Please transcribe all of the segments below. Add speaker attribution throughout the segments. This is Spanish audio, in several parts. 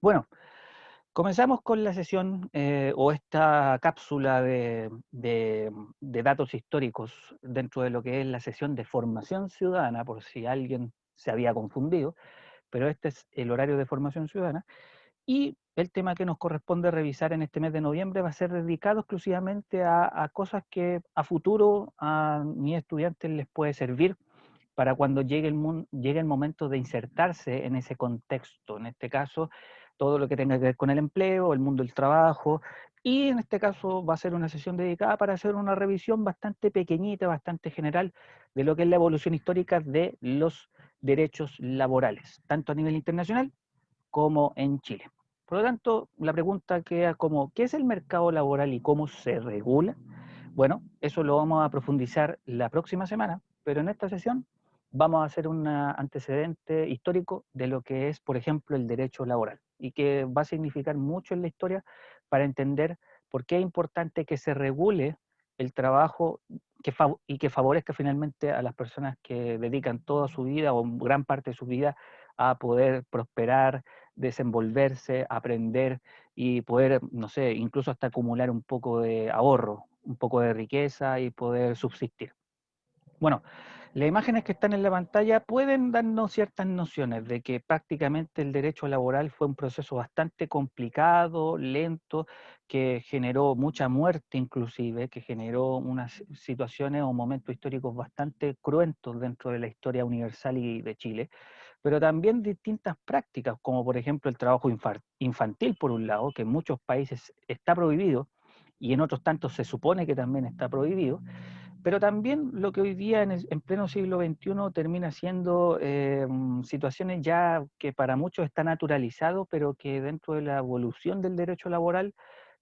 Speaker 1: Bueno, comenzamos con la sesión o esta cápsula de datos históricos dentro de lo que es la sesión de formación ciudadana, por si alguien se había confundido, pero este es el horario de formación ciudadana. Y el tema que nos corresponde revisar en este mes de noviembre va a ser dedicado exclusivamente a cosas que a futuro a mis estudiantes les puede servir para cuando llegue el momento de insertarse en ese contexto, en este caso, todo lo que tenga que ver con el empleo, el mundo del trabajo, y en este caso va a ser una sesión dedicada para hacer una revisión bastante pequeñita, bastante general, de lo que es la evolución histórica de los derechos laborales, tanto a nivel internacional como en Chile. Por lo tanto, la pregunta queda como, ¿qué es el mercado laboral y cómo se regula? Bueno, eso lo vamos a profundizar la próxima semana, pero en esta sesión vamos a hacer un antecedente histórico de lo que es, por ejemplo, el derecho laboral y que va a significar mucho en la historia para entender por qué es importante que se regule el trabajo y que favorezca finalmente a las personas que dedican toda su vida o gran parte de su vida a poder prosperar, desenvolverse, aprender y poder, no sé, incluso hasta acumular un poco de ahorro, un poco de riqueza y poder subsistir. Bueno, las imágenes que están en la pantalla pueden darnos ciertas nociones de que prácticamente el derecho laboral fue un proceso bastante complicado, lento, que generó mucha muerte inclusive, que generó unas situaciones o momentos históricos bastante cruentos dentro de la historia universal y de Chile, pero también distintas prácticas, como por ejemplo el trabajo infantil, por un lado, que en muchos países está prohibido y en otros tantos se supone que también está prohibido, pero también lo que hoy día en pleno siglo XXI termina siendo situaciones ya que para muchos está naturalizado, pero que dentro de la evolución del derecho laboral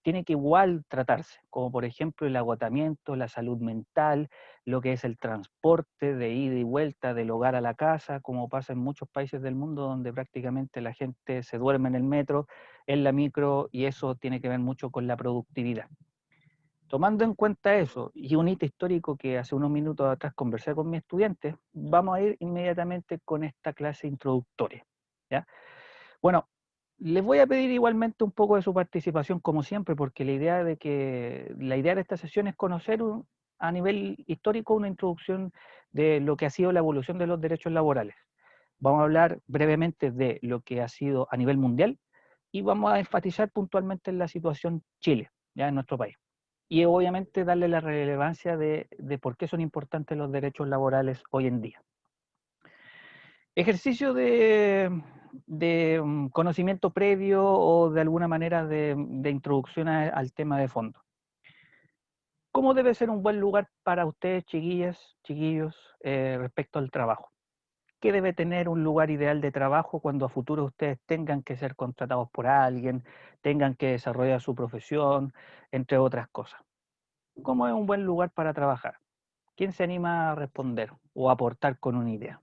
Speaker 1: tiene que igual tratarse, como por ejemplo el agotamiento, la salud mental, lo que es el transporte de ida y vuelta del hogar a la casa, como pasa en muchos países del mundo donde prácticamente la gente se duerme en el metro, en la micro, y eso tiene que ver mucho con la productividad. Tomando en cuenta eso y un hito histórico que hace unos minutos atrás conversé con mis estudiantes, vamos a ir inmediatamente con esta clase introductoria, ¿ya? Bueno, les voy a pedir igualmente un poco de su participación como siempre, porque la idea de esta sesión es conocer a nivel histórico una introducción de lo que ha sido la evolución de los derechos laborales. Vamos a hablar brevemente de lo que ha sido a nivel mundial y vamos a enfatizar puntualmente en la situación Chile, ya en nuestro país. Y obviamente darle la relevancia de por qué son importantes los derechos laborales hoy en día. Ejercicio de conocimiento previo o de alguna manera de introducción al tema de fondo. ¿Cómo debe ser un buen lugar para ustedes, chiquillas, chiquillos, respecto al trabajo? ¿Qué debe tener un lugar ideal de trabajo cuando a futuro ustedes tengan que ser contratados por alguien, tengan que desarrollar su profesión, entre otras cosas? ¿Cómo es un buen lugar para trabajar? ¿Quién se anima a responder o a aportar con una idea?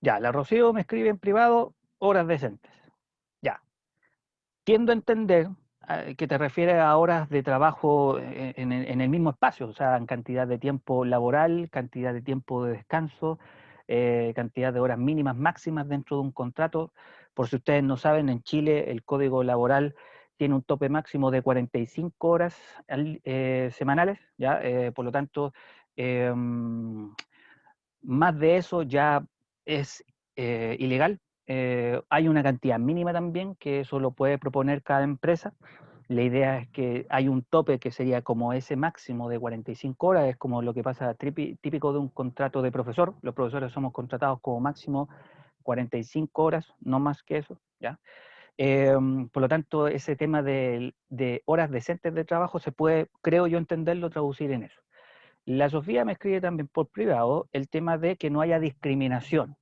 Speaker 1: Ya, la Rocío me escribe en privado, horas decentes. Ya, tiendo a entender que te refieres a horas de trabajo en el mismo espacio, o sea, en cantidad de tiempo laboral, cantidad de tiempo de descanso, cantidad de horas mínimas, máximas dentro de un contrato. Por si ustedes no saben, en Chile el código laboral tiene un tope máximo de 45 horas semanales, ¿ya? Por lo tanto, más de eso ya es ilegal. Hay una cantidad mínima también que eso lo puede proponer cada empresa. La idea es que hay un tope que sería como ese máximo de 45 horas, es como lo que pasa típico de un contrato de profesor. Los profesores somos contratados como máximo 45 horas, no más que eso, ¿ya? Por lo tanto, ese tema de horas decentes de trabajo se puede, creo yo, entenderlo, traducir en eso. La Sofía me escribe también por privado el tema de que no haya discriminación.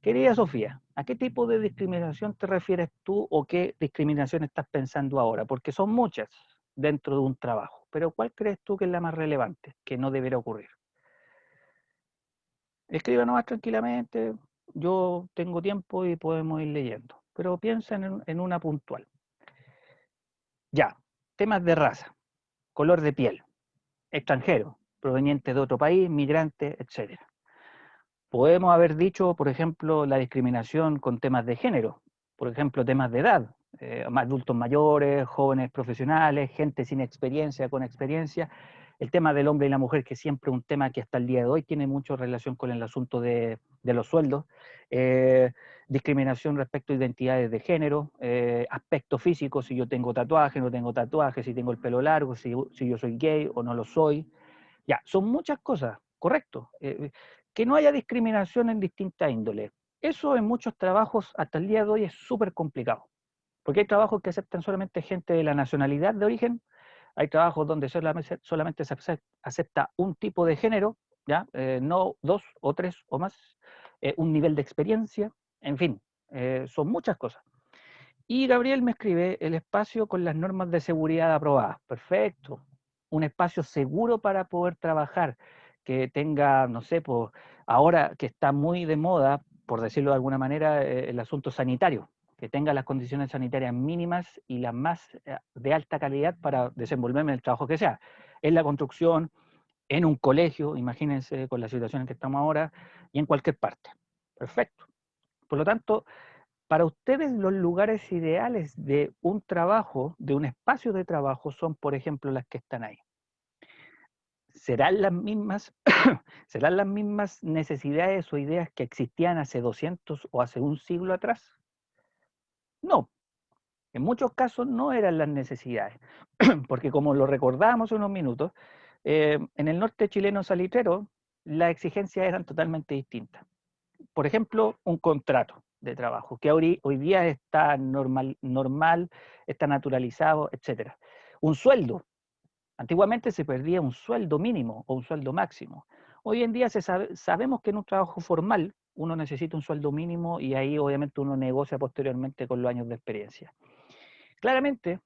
Speaker 1: Querida Sofía, ¿a qué tipo de discriminación te refieres tú o qué discriminación estás pensando ahora? Porque son muchas dentro de un trabajo, pero ¿cuál crees tú que es la más relevante, que no debería ocurrir? Escríbanos más tranquilamente, yo tengo tiempo y podemos ir leyendo, pero piensa en una puntual. Ya, temas de raza, color de piel, extranjero, proveniente de otro país, migrante, etcétera. Podemos haber dicho, por ejemplo, la discriminación con temas de género, por ejemplo, temas de edad, adultos mayores, jóvenes profesionales, gente sin experiencia, con experiencia. El tema del hombre y la mujer, que siempre es un tema que hasta el día de hoy tiene mucha relación con el asunto de los sueldos. Eh, Discriminación respecto a identidades de género, aspecto físico, si yo tengo tatuaje, no tengo tatuaje, si tengo el pelo largo, si yo soy gay o no lo soy. Ya, son muchas cosas, correcto. Que no haya discriminación en distintas índoles. Eso en muchos trabajos hasta el día de hoy es súper complicado, porque hay trabajos que aceptan solamente gente de la nacionalidad de origen, hay trabajos donde solamente se acepta un tipo de género, ¿ya? No dos o tres o más, un nivel de experiencia, en fin, son muchas cosas. Y Gabriel me escribe el espacio con las normas de seguridad aprobadas. Perfecto. Un espacio seguro para poder trabajar, que tenga, no sé, pues, ahora que está muy de moda, por decirlo de alguna manera, el asunto sanitario, que tenga las condiciones sanitarias mínimas y las más de alta calidad para desenvolverme en el trabajo que sea. En la construcción, en un colegio, imagínense con la situación en que estamos ahora, y en cualquier parte. Perfecto. Por lo tanto, para ustedes los lugares ideales de un trabajo, de un espacio de trabajo, son, por ejemplo, las que están ahí. ¿Serán las mismas, serán las mismas necesidades o ideas que existían hace 200 o hace un siglo atrás? No, en muchos casos no eran las necesidades, porque como lo recordábamos hace unos minutos, en el norte chileno salitrero las exigencias eran totalmente distintas. Por ejemplo, un contrato de trabajo, que hoy día está normal, está naturalizado, etcétera. Un sueldo. Antiguamente se perdía un sueldo mínimo o un sueldo máximo. Hoy en día sabemos que en un trabajo formal uno necesita un sueldo mínimo y ahí obviamente uno negocia posteriormente con los años de experiencia. Claramente,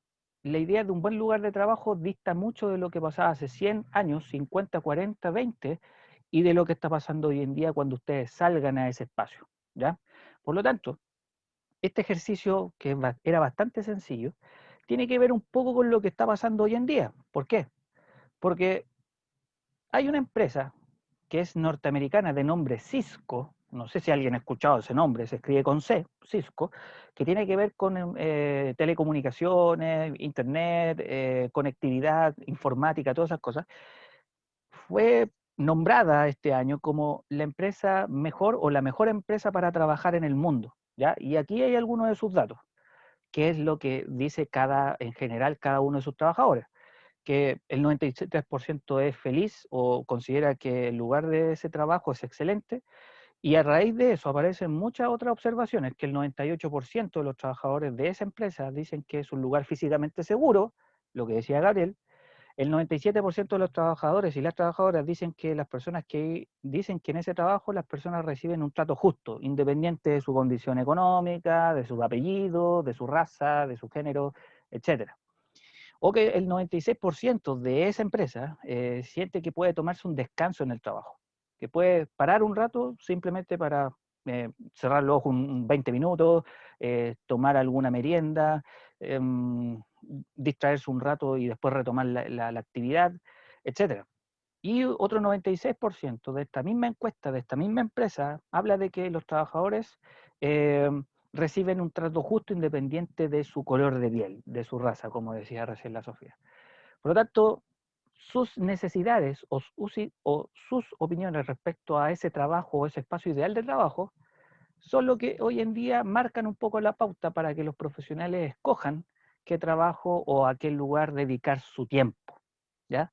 Speaker 1: la idea de un buen lugar de trabajo dista mucho de lo que pasaba hace 100 años, 50, 40, 20, y de lo que está pasando hoy en día cuando ustedes salgan a ese espacio, ¿ya? Por lo tanto, este ejercicio, que era bastante sencillo, tiene que ver un poco con lo que está pasando hoy en día. ¿Por qué? Porque hay una empresa que es norteamericana de nombre Cisco, no sé si alguien ha escuchado ese nombre, se escribe con C, Cisco, que tiene que ver con telecomunicaciones, internet, conectividad, informática, todas esas cosas. Fue nombrada este año como la empresa mejor o la mejor empresa para trabajar en el mundo, ¿ya? Y aquí hay algunos de sus datos, qué es lo que dice en general cada uno de sus trabajadores, que el 93% es feliz o considera que el lugar de ese trabajo es excelente, y a raíz de eso aparecen muchas otras observaciones, que el 98% de los trabajadores de esa empresa dicen que es un lugar físicamente seguro, lo que decía Gabriel. El 97% de los trabajadores y las trabajadoras dicen que las personas que dicen que en ese trabajo las personas reciben un trato justo, independiente de su condición económica, de su apellido, de su raza, de su género, etcétera. O que el 96% de esa empresa siente que puede tomarse un descanso en el trabajo, que puede parar un rato simplemente para cerrar los ojos 20 minutos, tomar alguna merienda, distraerse un rato y después retomar la actividad, etcétera. Y otro 96% de esta misma encuesta, de esta misma empresa, habla de que los trabajadores eh, reciben un trato justo independiente de su color de piel, de su raza, como decía recién la Sofía. Por lo tanto, sus necesidades o sus opiniones respecto a ese trabajo o ese espacio ideal de trabajo son lo que hoy en día marcan un poco la pauta para que los profesionales escojan qué trabajo o a qué lugar dedicar su tiempo, ¿ya?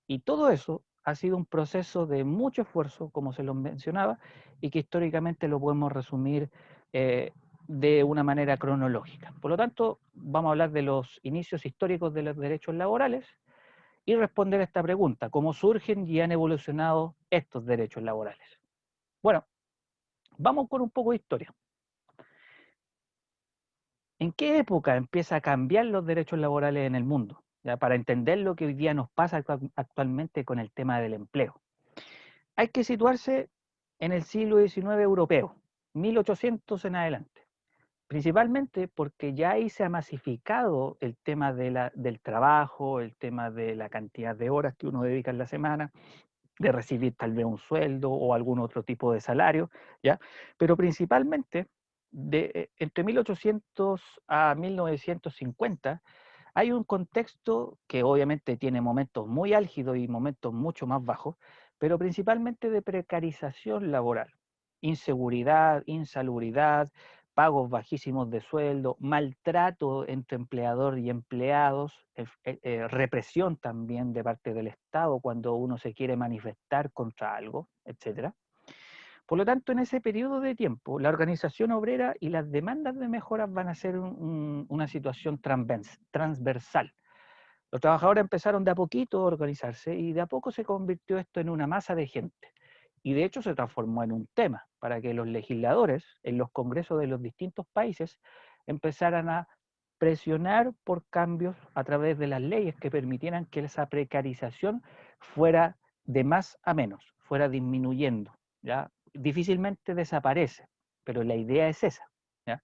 Speaker 1: Y todo eso ha sido un proceso de mucho esfuerzo, como se lo mencionaba, y que históricamente lo podemos resumir de una manera cronológica. Por lo tanto, vamos a hablar de los inicios históricos de los derechos laborales y responder a esta pregunta: ¿cómo surgen y han evolucionado estos derechos laborales? Bueno, vamos con un poco de historia. ¿En qué época empieza a cambiar los derechos laborales en el mundo? ¿Ya? Para entender lo que hoy día nos pasa actualmente con el tema del empleo. Hay que situarse en el siglo XIX europeo, 1800 en adelante, principalmente porque ya ahí se ha masificado el tema del trabajo, el tema de la cantidad de horas que uno dedica en la semana, de recibir tal vez un sueldo o algún otro tipo de salario, ¿ya? Pero principalmente, entre 1800 a 1950, hay un contexto que obviamente tiene momentos muy álgidos y momentos mucho más bajos, pero principalmente de precarización laboral, inseguridad, insalubridad, pagos bajísimos de sueldo, maltrato entre empleador y empleados, represión también de parte del Estado cuando uno se quiere manifestar contra algo, etcétera. Por lo tanto, en ese periodo de tiempo, la organización obrera y las demandas de mejoras van a ser una situación transversal. Los trabajadores empezaron de a poquito a organizarse y de a poco se convirtió esto en una masa de gente. Y de hecho se transformó en un tema para que los legisladores en los congresos de los distintos países empezaran a presionar por cambios a través de las leyes que permitieran que esa precarización fuera de más a menos, fuera disminuyendo, ¿ya? Difícilmente desaparece, pero la idea es esa, ¿ya?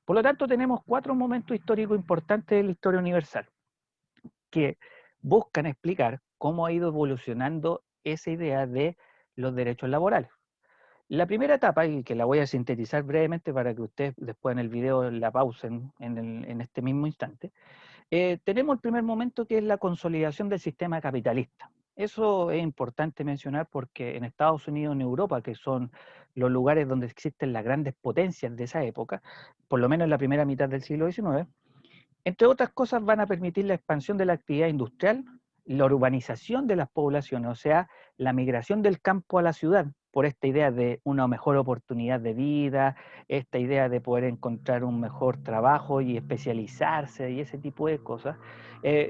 Speaker 1: Por lo tanto, tenemos 4 momentos históricos importantes de la historia universal que buscan explicar cómo ha ido evolucionando esa idea de los derechos laborales. La primera etapa, y que la voy a sintetizar brevemente para que ustedes después en el video la pausen en este mismo instante, tenemos el primer momento que es la consolidación del sistema capitalista. Eso es importante mencionar porque en Estados Unidos, en Europa, que son los lugares donde existen las grandes potencias de esa época, por lo menos en la primera mitad del siglo XIX, entre otras cosas, van a permitir la expansión de la actividad industrial, la urbanización de las poblaciones, o sea, la migración del campo a la ciudad, por esta idea de una mejor oportunidad de vida, esta idea de poder encontrar un mejor trabajo y especializarse y ese tipo de cosas.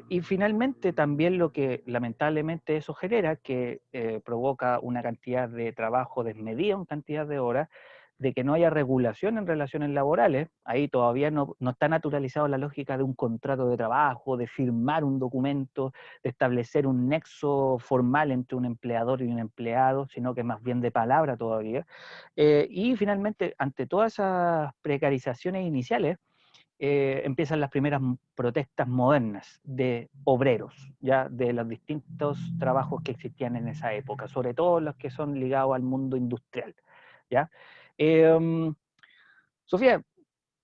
Speaker 1: Y finalmente también lo que lamentablemente eso genera, que provoca una cantidad de trabajo desmedida, una cantidad de horas, de que no haya regulación en relaciones laborales. Ahí todavía no está naturalizada la lógica de un contrato de trabajo, de firmar un documento, de establecer un nexo formal entre un empleador y un empleado, sino que más bien de palabra todavía. Y finalmente, ante todas esas precarizaciones iniciales, empiezan las primeras protestas modernas de obreros, ya de los distintos trabajos que existían en esa época, sobre todo los que son ligados al mundo industrial, ¿ya? Eh, Sofía,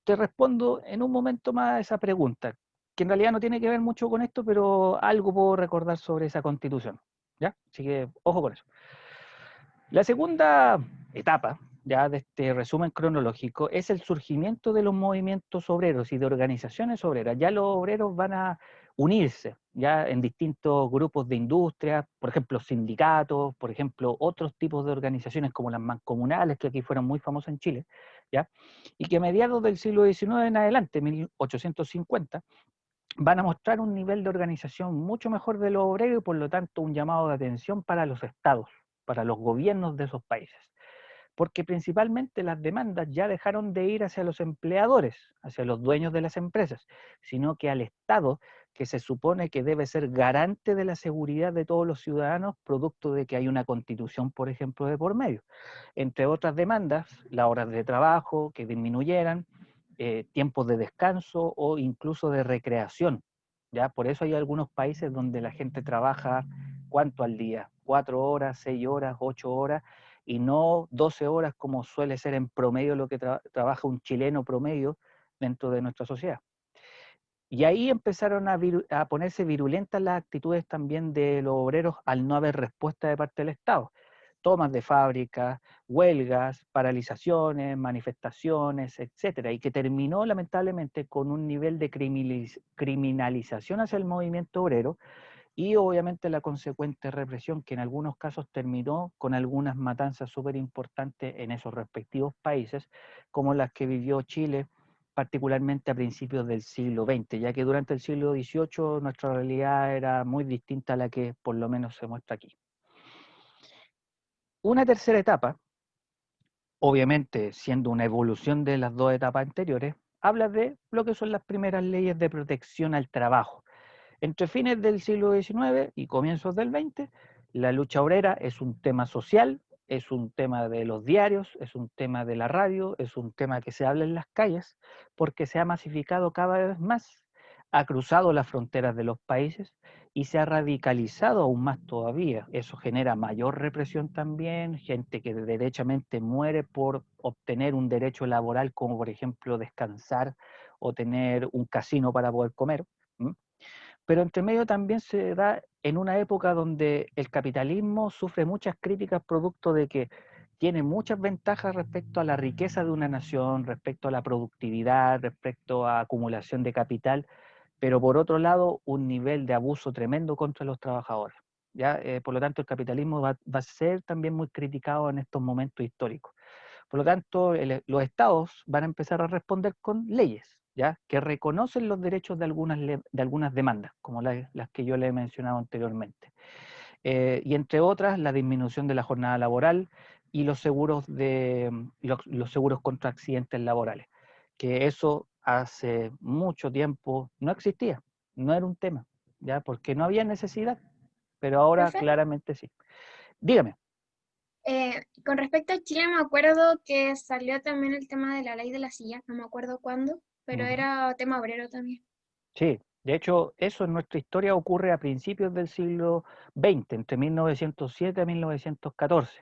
Speaker 1: te respondo en un momento más a esa pregunta, que en realidad no tiene que ver mucho con esto, pero algo puedo recordar sobre esa constitución, ¿ya? Así que ojo con eso. La segunda etapa, ya de este resumen cronológico, es el surgimiento de los movimientos obreros y de organizaciones obreras. Ya los obreros van a unirse, ya en distintos grupos de industria, por ejemplo, sindicatos, por ejemplo, otros tipos de organizaciones como las mancomunales, que aquí fueron muy famosas en Chile, ¿ya? Y que a mediados del siglo XIX en adelante, 1850, van a mostrar un nivel de organización mucho mejor de los obreros y por lo tanto un llamado de atención para los estados, para los gobiernos de esos países. Porque principalmente las demandas ya dejaron de ir hacia los empleadores, hacia los dueños de las empresas, sino que al Estado, que se supone que debe ser garante de la seguridad de todos los ciudadanos, producto de que hay una constitución, por ejemplo, de por medio. Entre otras demandas, las horas de trabajo que disminuyeran, tiempos de descanso o incluso de recreación. ¿Ya? Por eso hay algunos países donde la gente trabaja, ¿cuánto al día? 4 horas, 6 horas, 8 horas, y no 12 horas como suele ser en promedio lo que trabaja un chileno promedio dentro de nuestra sociedad. Y ahí empezaron a ponerse virulentas las actitudes también de los obreros al no haber respuesta de parte del Estado. Tomas de fábricas, huelgas, paralizaciones, manifestaciones, etcétera, y que terminó lamentablemente con un nivel de criminalización hacia el movimiento obrero y obviamente la consecuente represión que en algunos casos terminó con algunas matanzas súper importantes en esos respectivos países, como las que vivió Chile particularmente a principios del siglo XX, ya que durante el siglo XVIII nuestra realidad era muy distinta a la que por lo menos se muestra aquí. Una tercera etapa, obviamente siendo una evolución de las 2 etapas anteriores, habla de lo que son las primeras leyes de protección al trabajo. Entre fines del siglo XIX y comienzos del XX, la lucha obrera es un tema social, es un tema de los diarios, es un tema de la radio, es un tema que se habla en las calles, porque se ha masificado cada vez más, ha cruzado las fronteras de los países y se ha radicalizado aún más todavía. Eso genera mayor represión también, gente que derechamente muere por obtener un derecho laboral, como por ejemplo descansar o tener un casino para poder comer. ¿Mm? Pero entre medio también se da en una época donde el capitalismo sufre muchas críticas producto de que tiene muchas ventajas respecto a la riqueza de una nación, respecto a la productividad, respecto a acumulación de capital, pero por otro lado un nivel de abuso tremendo contra los trabajadores. ¿Ya? Por lo tanto, el capitalismo va a ser también muy criticado en estos momentos históricos. Por lo tanto, los estados van a empezar a responder con leyes, ¿ya? Que reconocen los derechos de algunas demandas, como las que yo le he mencionado anteriormente. Y entre otras, la disminución de la jornada laboral y los seguros contra accidentes laborales, que eso hace mucho tiempo no existía, no era un tema, ¿ya? Porque no había necesidad, pero ahora
Speaker 2: Profe,
Speaker 1: claramente sí. Dígame.
Speaker 2: con respecto a Chile, me acuerdo que salió también el tema de la ley de la silla, no me acuerdo cuándo, pero
Speaker 1: Ujú.
Speaker 2: era tema obrero también.
Speaker 1: Sí, de hecho, eso en nuestra historia ocurre a principios del siglo XX, entre 1907 a 1914.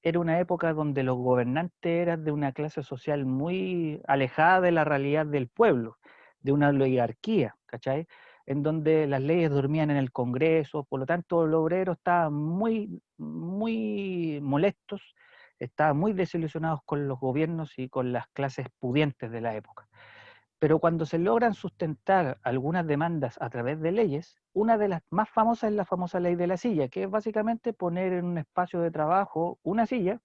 Speaker 1: Era una época donde los gobernantes eran de una clase social muy alejada de la realidad del pueblo, de una oligarquía, ¿cachai? En donde las leyes dormían en el Congreso, por lo tanto los obreros estaban muy molestos, estaban muy desilusionados con los gobiernos y con las clases pudientes de la época. Pero cuando se logran sustentar algunas demandas a través de leyes, una de las más famosas es la famosa ley de la silla, que es básicamente poner en un espacio de trabajo una silla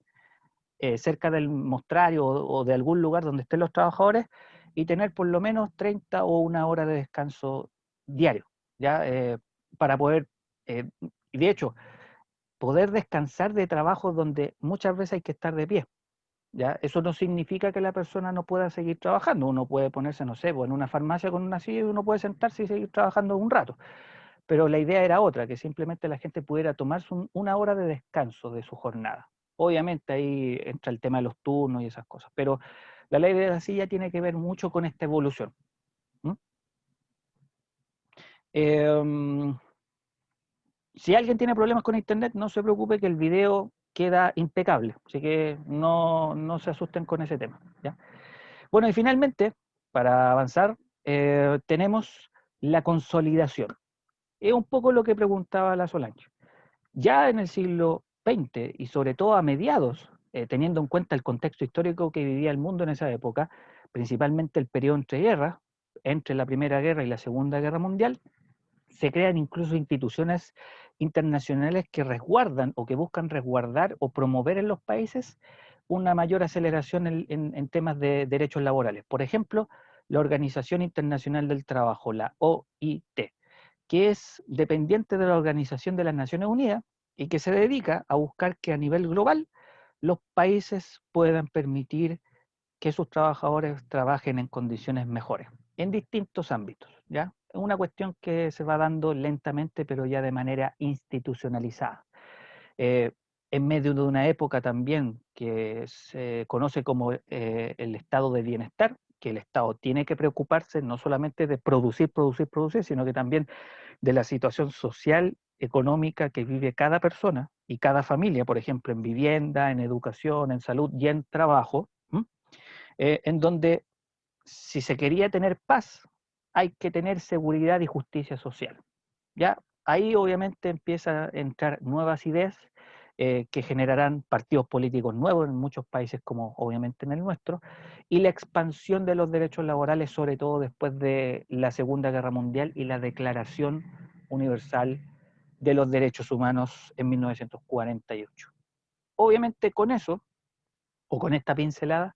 Speaker 1: cerca del mostrario o de algún lugar donde estén los trabajadores y tener por lo menos 30 o una hora de descanso diario, ¿ya? Para poder, y de hecho, poder descansar de trabajos donde muchas veces hay que estar de pie. ¿Ya? Eso no significa que la persona no pueda seguir trabajando. Uno puede ponerse, no sé, pues en una farmacia con una silla y uno puede sentarse y seguir trabajando un rato. Pero la idea era otra, que simplemente la gente pudiera tomarse una hora de descanso de su jornada. Obviamente ahí entra el tema de los turnos y esas cosas, pero la ley de la silla tiene que ver mucho con esta evolución. ¿Mm? Eh, si alguien tiene problemas con internet, no se preocupe que el video queda impecable, así que no se asusten con ese tema. ¿Ya? Bueno, y finalmente, para avanzar, tenemos la consolidación. Es un poco lo que preguntaba la Solange. Ya en el siglo XX y sobre todo a mediados, teniendo en cuenta el contexto histórico que vivía el mundo en esa época, principalmente el periodo entre guerras, entre la Primera Guerra y la Segunda Guerra Mundial, se crean incluso instituciones internacionales que resguardan o que buscan resguardar o promover en los países una mayor aceleración en temas de derechos laborales. Por ejemplo, la Organización Internacional del Trabajo, la OIT, que es dependiente de la Organización de las Naciones Unidas y que se dedica a buscar que a nivel global los países puedan permitir que sus trabajadores trabajen en condiciones mejores, en distintos ámbitos, ¿ya? Es una cuestión que se va dando lentamente, pero ya de manera institucionalizada. Eh, en medio de una época también que se conoce como el estado de bienestar, que el Estado tiene que preocuparse no solamente de producir, sino que también de la situación social, económica que vive cada persona y cada familia, por ejemplo, en vivienda, en educación, en salud y en trabajo, en donde si se quería tener paz, hay que tener seguridad y justicia social. ¿Ya? Ahí obviamente empiezan a entrar nuevas ideas que generarán partidos políticos nuevos en muchos países como obviamente en el nuestro, y la expansión de los derechos laborales, sobre todo después de la Segunda Guerra Mundial y la Declaración Universal de los Derechos Humanos en 1948. Obviamente con eso, o con esta pincelada,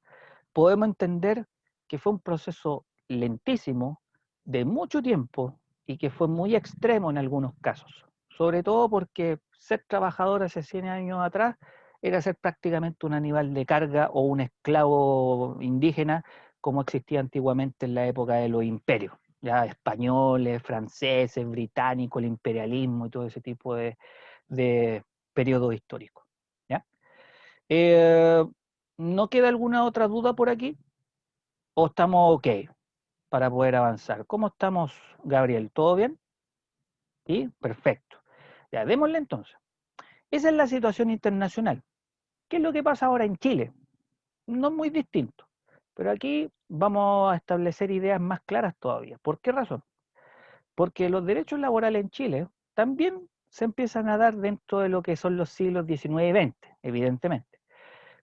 Speaker 1: podemos entender que fue un proceso lentísimo, de mucho tiempo y que fue muy extremo en algunos casos, sobre todo porque ser trabajador hace 100 años atrás era ser prácticamente un animal de carga o un esclavo indígena como existía antiguamente en la época de los imperios, ya españoles, franceses, británicos, el imperialismo y todo ese tipo de periodos históricos. ¿Ya? Eh, ¿No queda alguna otra duda por aquí? ¿O estamos ok para poder avanzar? ¿Cómo estamos, Gabriel? ¿Todo bien? ¿Sí? Perfecto. Ya, démosle entonces. Esa es la situación internacional. ¿Qué es lo que pasa ahora en Chile? No muy distinto, pero aquí vamos a establecer ideas más claras todavía. ¿Por qué razón? Porque los derechos laborales en Chile también se empiezan a dar dentro de lo que son los siglos XIX y XX, evidentemente,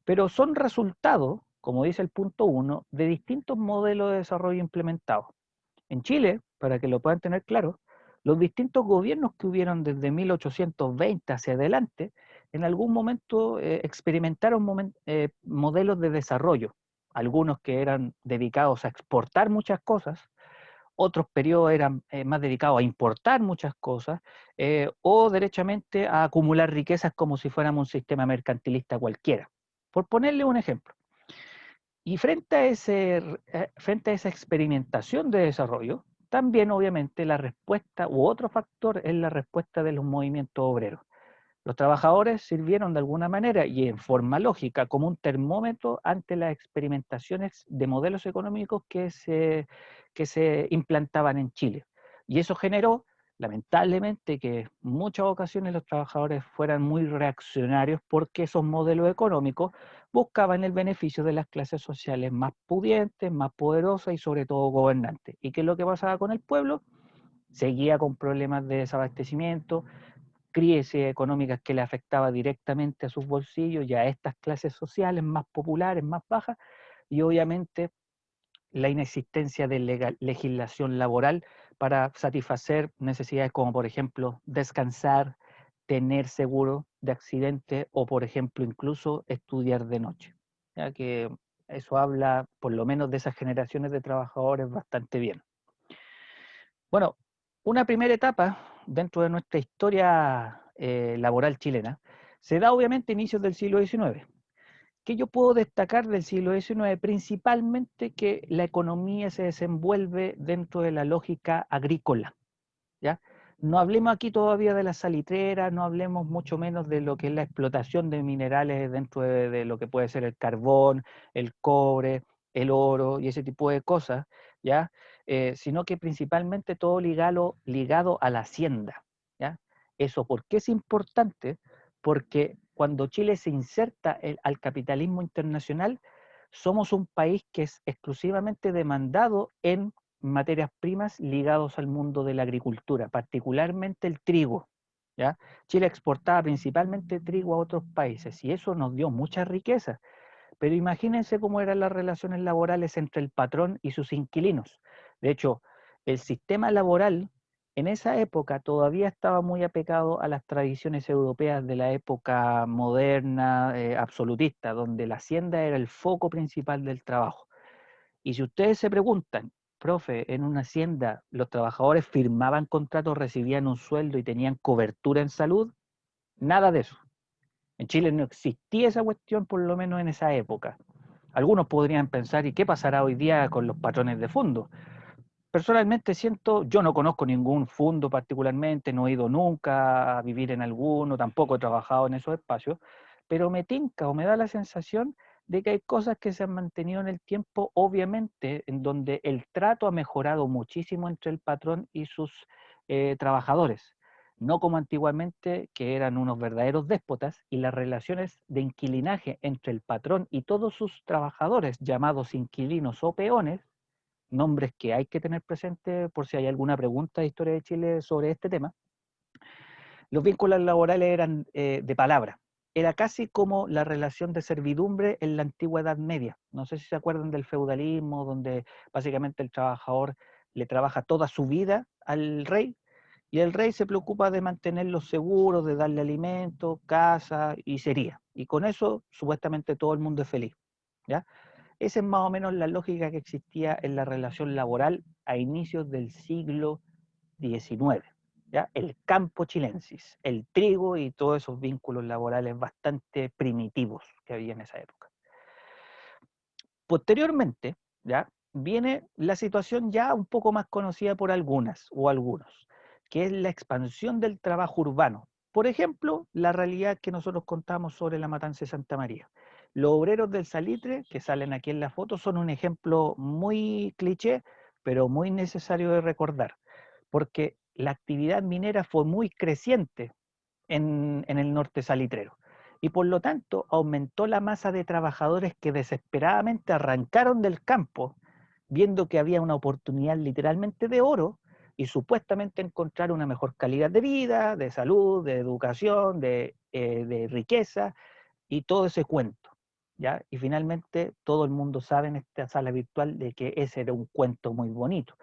Speaker 1: pero son resultado, como dice el punto uno, de distintos modelos de desarrollo implementados. En Chile, para que lo puedan tener claro, los distintos gobiernos que hubieron desde 1820 hacia adelante, en algún momento experimentaron modelos de desarrollo, algunos que eran dedicados a exportar muchas cosas, otros periodos eran más dedicados a importar muchas cosas, o derechamente a acumular riquezas como si fuéramos un sistema mercantilista cualquiera. Por ponerle un ejemplo. Y frente a esa experimentación de desarrollo, también obviamente la respuesta u otro factor es la respuesta de los movimientos obreros. Los trabajadores sirvieron de alguna manera y en forma lógica como un termómetro ante las experimentaciones de modelos económicos que se implantaban en Chile. Y eso generó, lamentablemente, que en muchas ocasiones los trabajadores fueran muy reaccionarios porque esos modelos económicos buscaban el beneficio de las clases sociales más pudientes, más poderosas y sobre todo gobernantes. ¿Y qué es lo que pasaba con el pueblo? Seguía con problemas de desabastecimiento, crisis económicas que le afectaba directamente a sus bolsillos y a estas clases sociales más populares, más bajas, y obviamente la inexistencia de legislación laboral para satisfacer necesidades como, por ejemplo, descansar, tener seguro de accidente o, por ejemplo, incluso estudiar de noche. Ya que eso habla, por lo menos, de esas generaciones de trabajadores bastante bien. Bueno, una primera etapa dentro de nuestra historia laboral chilena se da obviamente a inicios del siglo XIX. ¿Qué yo puedo destacar del siglo XIX? Principalmente que la economía se desenvuelve dentro de la lógica agrícola, ¿ya? No hablemos aquí todavía de la salitrera, no hablemos mucho menos de lo que es la explotación de minerales dentro de lo que puede ser el carbón, el cobre, el oro y ese tipo de cosas, ¿ya? Sino que principalmente todo ligado a la hacienda, ¿ya? Eso, ¿por qué es importante? Porque cuando Chile se inserta al capitalismo internacional, somos un país que es exclusivamente demandado en materias primas ligados al mundo de la agricultura, particularmente el trigo, ¿ya? Chile exportaba principalmente trigo a otros países y eso nos dio mucha riqueza. Pero imagínense cómo eran las relaciones laborales entre el patrón y sus inquilinos. De hecho, el sistema laboral en esa época todavía estaba muy apegado a las tradiciones europeas de la época moderna, absolutista, donde la hacienda era el foco principal del trabajo. Y si ustedes se preguntan, profe, en una hacienda los trabajadores firmaban contratos, recibían un sueldo y tenían cobertura en salud, nada de eso. En Chile no existía esa cuestión, por lo menos en esa época. Algunos podrían pensar, ¿y qué pasará hoy día con los patrones de fondo? Personalmente siento, yo no conozco ningún fondo particularmente, no he ido nunca a vivir en alguno, tampoco he trabajado en esos espacios, pero me tinca o me da la sensación de que hay cosas que se han mantenido en el tiempo, obviamente, en donde el trato ha mejorado muchísimo entre el patrón y sus trabajadores, no como antiguamente, que eran unos verdaderos déspotas, y las relaciones de inquilinaje entre el patrón y todos sus trabajadores, llamados inquilinos o peones, nombres que hay que tener presente por si hay alguna pregunta de historia de Chile sobre este tema. Los vínculos laborales eran de palabra. Era casi como la relación de servidumbre en la antigua Edad Media. No sé si se acuerdan del feudalismo, donde básicamente el trabajador le trabaja toda su vida al rey y el rey se preocupa de mantenerlos seguros, de darle alimento, casa y sería. Y con eso supuestamente todo el mundo es feliz, ¿ya? Esa es más o menos la lógica que existía en la relación laboral a inicios del siglo XIX. ¿Ya? El campo chilensis, el trigo y todos esos vínculos laborales bastante primitivos que había en esa época. Posteriormente, ¿ya? Viene la situación ya un poco más conocida por algunas o algunos, que es la expansión del trabajo urbano. Por ejemplo, la realidad que nosotros contamos sobre la matanza de Santa María. Los obreros del salitre que salen aquí en la foto son un ejemplo muy cliché, pero muy necesario de recordar, porque la actividad minera fue muy creciente en el norte salitrero. Y por lo tanto aumentó la masa de trabajadores que desesperadamente arrancaron del campo, viendo que había una oportunidad literalmente de oro y supuestamente encontrar una mejor calidad de vida, de salud, de educación, de riqueza y todo ese cuento. ¿Ya? Y finalmente todo el mundo sabe en esta sala virtual de que ese era un cuento muy bonito,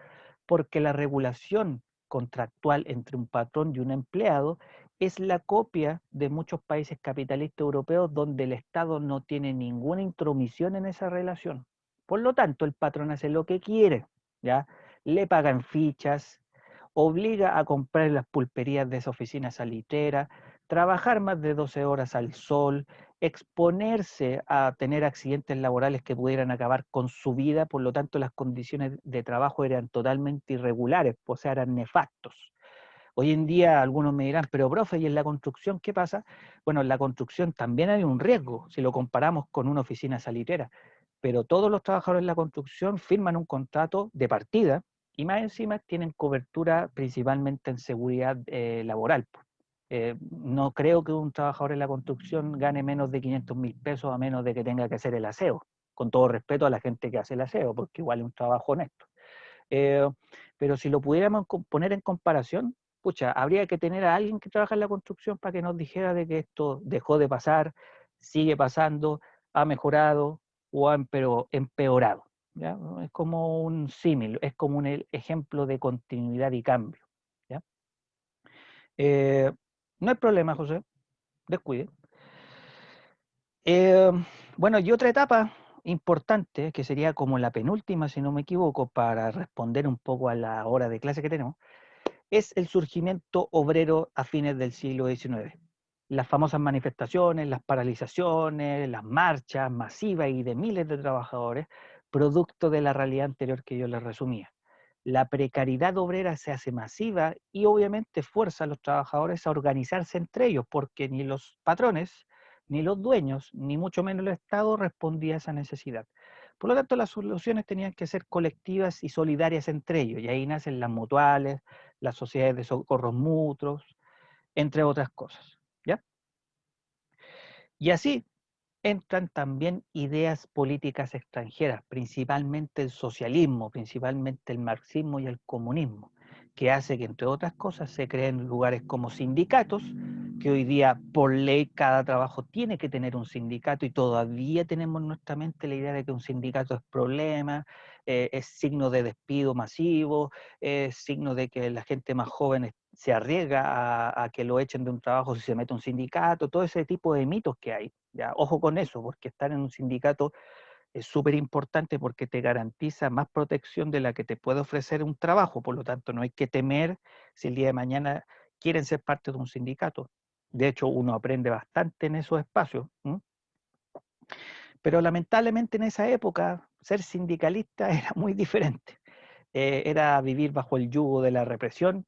Speaker 1: porque la regulación contractual entre un patrón y un empleado es la copia de muchos países capitalistas europeos donde el Estado no tiene ninguna intromisión en esa relación. Por lo tanto, el patrón hace lo que quiere, ¿ya? Le pagan fichas, obliga a comprar las pulperías de esa oficina salitera, trabajar más de 12 horas al sol, exponerse a tener accidentes laborales que pudieran acabar con su vida, por lo tanto las condiciones de trabajo eran totalmente irregulares, o sea, eran nefastos. Hoy en día algunos me dirán, pero profe, ¿y en la construcción qué pasa? Bueno, en la construcción también hay un riesgo, si lo comparamos con una oficina salitera, pero todos los trabajadores en la construcción firman un contrato de partida y más encima tienen cobertura principalmente en seguridad laboral. No creo que un trabajador en la construcción gane menos de 500.000 pesos a menos de que tenga que hacer el aseo, con todo respeto a la gente que hace el aseo, porque igual es un trabajo honesto. Eh, pero si lo pudiéramos poner en comparación, pucha, habría que tener a alguien que trabaja en la construcción para que nos dijera de que esto dejó de pasar, sigue pasando, ha mejorado o ha empeorado. ¿Ya? Es como un símil, es como un ejemplo de continuidad y cambio. ¿Ya? Eh, no hay problema, José, descuide. Eh, bueno, y otra etapa importante, que sería como la penúltima, si no me equivoco, para responder un poco a la hora de clase que tenemos, es el surgimiento obrero a fines del siglo XIX. Las famosas manifestaciones, las paralizaciones, las marchas masivas y de miles de trabajadores, producto de la realidad anterior que yo les resumía. La precariedad obrera se hace masiva y obviamente fuerza a los trabajadores a organizarse entre ellos, porque ni los patrones, ni los dueños, ni mucho menos el Estado respondía a esa necesidad. Por lo tanto, las soluciones tenían que ser colectivas y solidarias entre ellos, y ahí nacen las mutuales, las sociedades de socorros mutuos, entre otras cosas. ¿Ya? Y así entran también ideas políticas extranjeras, principalmente el socialismo, principalmente el marxismo y el comunismo, que hace que, entre otras cosas, se creen lugares como sindicatos, que hoy día por ley cada trabajo tiene que tener un sindicato y todavía tenemos en nuestra mente la idea de que un sindicato es problema, es signo de despido masivo, es signo de que la gente más joven se arriesga a que lo echen de un trabajo si se mete a un sindicato, todo ese tipo de mitos que hay. Ya, ojo con eso, porque estar en un sindicato es súper importante porque te garantiza más protección de la que te puede ofrecer un trabajo, por lo tanto no hay que temer si el día de mañana quieren ser parte de un sindicato. De hecho, uno aprende bastante en esos espacios. ¿M? Pero lamentablemente en esa época ser sindicalista era muy diferente. Era vivir bajo el yugo de la represión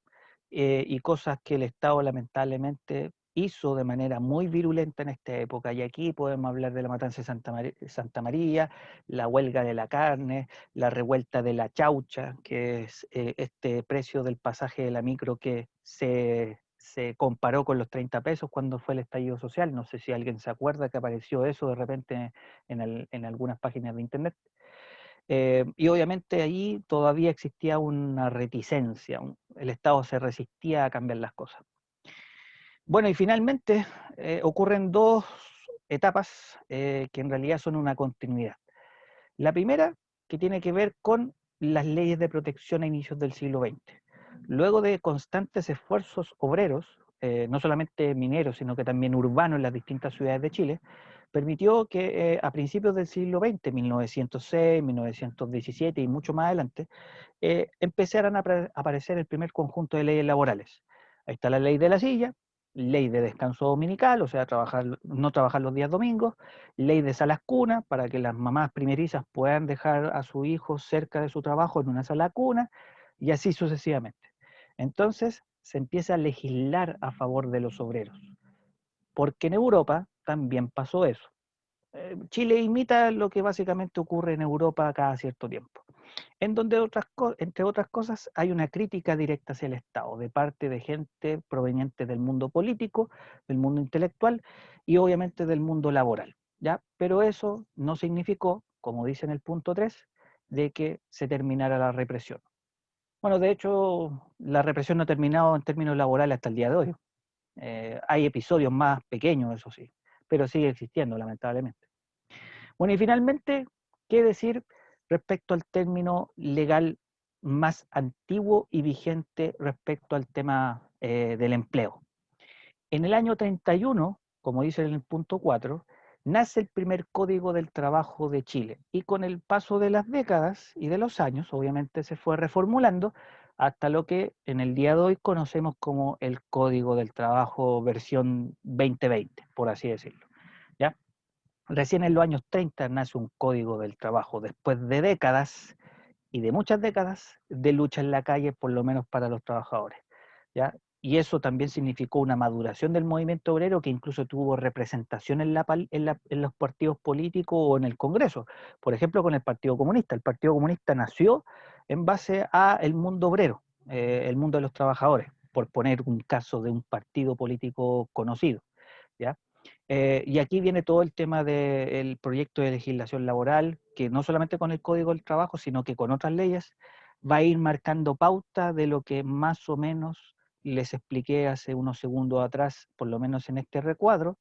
Speaker 1: y cosas que el Estado lamentablemente hizo de manera muy virulenta en esta época. Y aquí podemos hablar de la matanza de Santa María, la huelga de la carne, la revuelta de la chaucha, que es este precio del pasaje de la micro que se comparó con los 30 pesos cuando fue el estallido social. No sé si alguien se acuerda que apareció eso de repente en algunas páginas de internet. Y obviamente ahí todavía existía una reticencia, el Estado se resistía a cambiar las cosas. Bueno, y finalmente ocurren dos etapas que en realidad son una continuidad. La primera, que tiene que ver con las leyes de protección a inicios del siglo XX. Luego de constantes esfuerzos obreros, no solamente mineros, sino que también urbanos en las distintas ciudades de Chile, permitió que a principios del siglo XX, 1906, 1917 y mucho más adelante, empezaran a aparecer el primer conjunto de leyes laborales. Ahí está la ley de la silla, ley de descanso dominical, o sea, no trabajar los días domingos, ley de salas cuna, para que las mamás primerizas puedan dejar a su hijo cerca de su trabajo en una sala cuna, y así sucesivamente. Entonces, se empieza a legislar a favor de los obreros, porque en Europa también pasó eso. Chile imita lo que básicamente ocurre en Europa cada cierto tiempo, en donde entre otras cosas hay una crítica directa hacia el Estado de parte de gente proveniente del mundo político, del mundo intelectual y obviamente del mundo laboral, ¿ya? Pero eso no significó, como dice en el punto 3, de que se terminara la represión. Bueno, de hecho, la represión no ha terminado en términos laborales hasta el día de hoy. Hay episodios más pequeños, eso sí, pero sigue existiendo, lamentablemente. Bueno, y finalmente, ¿qué decir respecto al término legal más antiguo y vigente respecto al tema del empleo? En el año 31, como dice en el punto 4, nace el primer Código del Trabajo de Chile y con el paso de las décadas y de los años, obviamente se fue reformulando hasta lo que en el día de hoy conocemos como el Código del Trabajo versión 2020, por así decirlo. ¿Ya? Recién en los años 30 nace un Código del Trabajo, después de décadas y de muchas décadas de lucha en la calle, por lo menos para los trabajadores, ¿ya? Y eso también significó una maduración del movimiento obrero que incluso tuvo representación en los partidos políticos o en el Congreso. Por ejemplo, con el Partido Comunista. El Partido Comunista nació en base a el mundo obrero, el mundo de los trabajadores, por poner un caso de un partido político conocido, ¿ya? Y aquí viene todo el tema del proyecto de legislación laboral, que no solamente con el Código del Trabajo, sino que con otras leyes, va a ir marcando pauta de lo que más o menos les expliqué hace unos segundos atrás, por lo menos en este recuadro,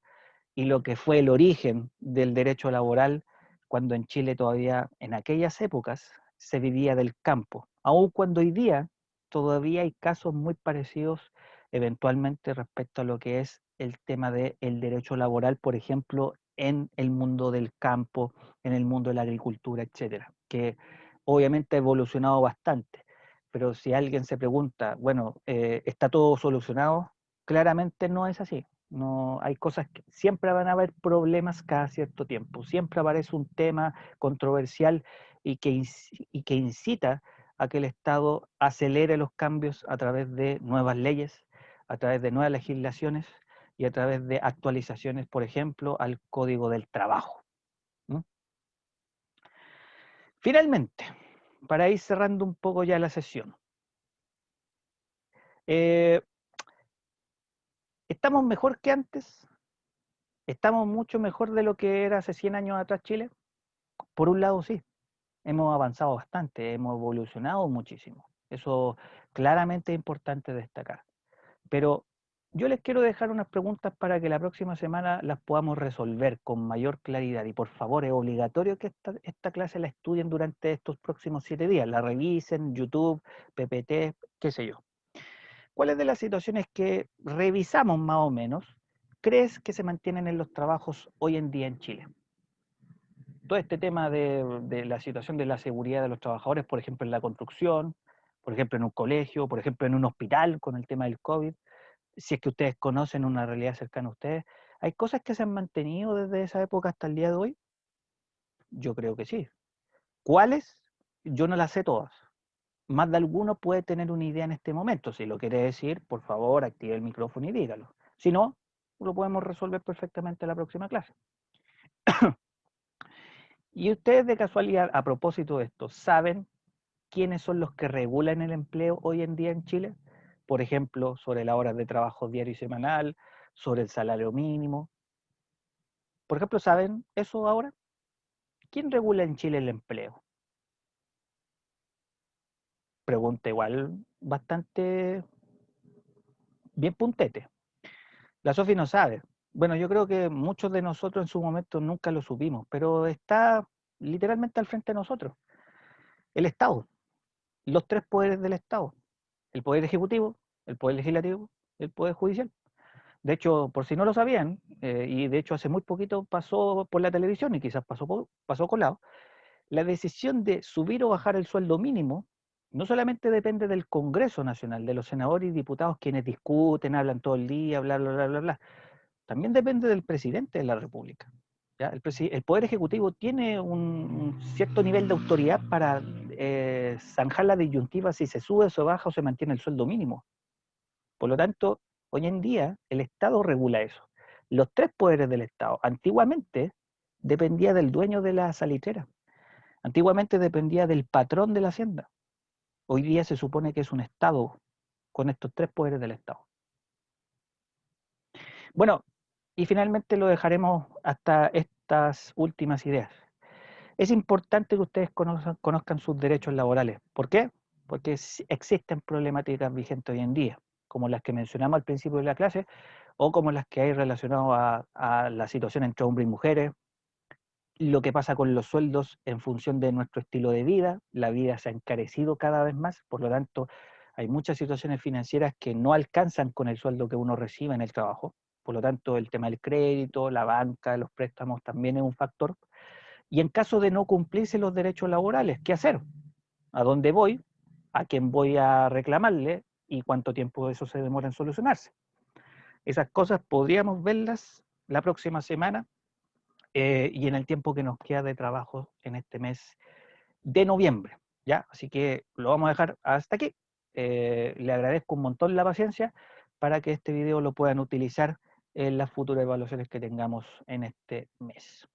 Speaker 1: y lo que fue el origen del derecho laboral cuando en Chile todavía, en aquellas épocas, se vivía del campo, aun cuando hoy día todavía hay casos muy parecidos eventualmente respecto a lo que es el tema del derecho laboral, por ejemplo, en el mundo del campo, en el mundo de la agricultura, etcétera, que obviamente ha evolucionado bastante. Pero si alguien se pregunta, bueno, ¿está todo solucionado? Claramente no es así. No, hay cosas que siempre van a haber problemas cada cierto tiempo. Siempre aparece un tema controversial y que incita a que el Estado acelere los cambios a través de nuevas leyes, a través de nuevas legislaciones y a través de actualizaciones, por ejemplo, al Código del Trabajo. ¿No? Finalmente, para ir cerrando un poco ya la sesión, eh, ¿estamos mejor que antes? ¿Estamos mucho mejor de lo que era hace 100 años atrás Chile? Por un lado, sí, hemos avanzado bastante, hemos evolucionado muchísimo. Eso claramente es importante destacar. Pero yo les quiero dejar unas preguntas para que la próxima semana las podamos resolver con mayor claridad. Y por favor, es obligatorio que esta clase la estudien durante estos próximos 7 días. La revisen, YouTube, PPT, qué sé yo. ¿Cuáles de las situaciones que revisamos más o menos crees que se mantienen en los trabajos hoy en día en Chile? Todo este tema de la situación de la seguridad de los trabajadores, por ejemplo, en la construcción, por ejemplo, en un colegio, por ejemplo, en un hospital con el tema del COVID, si es que ustedes conocen una realidad cercana a ustedes, ¿hay cosas que se han mantenido desde esa época hasta el día de hoy? Yo creo que sí. ¿Cuáles? Yo no las sé todas. Más de alguno puede tener una idea en este momento. Si lo quiere decir, por favor, active el micrófono y dígalo. Si no, lo podemos resolver perfectamente en la próxima clase. Y ustedes de casualidad, a propósito de esto, ¿saben quiénes son los que regulan el empleo hoy en día en Chile? Por ejemplo, sobre las horas de trabajo diario y semanal, sobre el salario mínimo. Por ejemplo, ¿saben eso ahora? ¿Quién regula en Chile el empleo? Pregunta igual bastante bien puntete. La Sofi no sabe. Bueno, yo creo que muchos de nosotros en su momento nunca lo supimos, pero está literalmente al frente de nosotros. El Estado, los tres poderes del Estado. El poder ejecutivo, el poder legislativo, el poder judicial. De hecho, por si no lo sabían, y de hecho hace muy poquito pasó por la televisión y quizás pasó colado, la decisión de subir o bajar el sueldo mínimo no solamente depende del Congreso Nacional, de los senadores y diputados quienes discuten, hablan todo el día, bla, bla, bla, bla, bla. También depende del presidente de la República. ¿Ya? El Poder Ejecutivo tiene un cierto nivel de autoridad para zanjar la disyuntiva si se sube o se baja o se mantiene el sueldo mínimo. Por lo tanto, hoy en día el Estado regula eso. Los tres poderes del Estado. Antiguamente dependía del dueño de la salitrera. Antiguamente dependía del patrón de la hacienda. Hoy día se supone que es un Estado con estos tres poderes del Estado. Bueno, y finalmente lo dejaremos hasta estas últimas ideas. Es importante que ustedes conozcan sus derechos laborales. ¿Por qué? Porque existen problemáticas vigentes hoy en día, como las que mencionamos al principio de la clase, o como las que hay relacionadas a la situación entre hombres y mujeres, lo que pasa con los sueldos en función de nuestro estilo de vida. La vida se ha encarecido cada vez más, por lo tanto, hay muchas situaciones financieras que no alcanzan con el sueldo que uno recibe en el trabajo. Por lo tanto, el tema del crédito, la banca, los préstamos también es un factor. Y en caso de no cumplirse los derechos laborales, ¿qué hacer? ¿A dónde voy? ¿A quién voy a reclamarle? ¿Y cuánto tiempo eso se demora en solucionarse? Esas cosas podríamos verlas la próxima semana y en el tiempo que nos queda de trabajo en este mes de noviembre. ¿Ya? Así que lo vamos a dejar hasta aquí. Le agradezco un montón la paciencia para que este video lo puedan utilizar en las futuras evaluaciones que tengamos en este mes.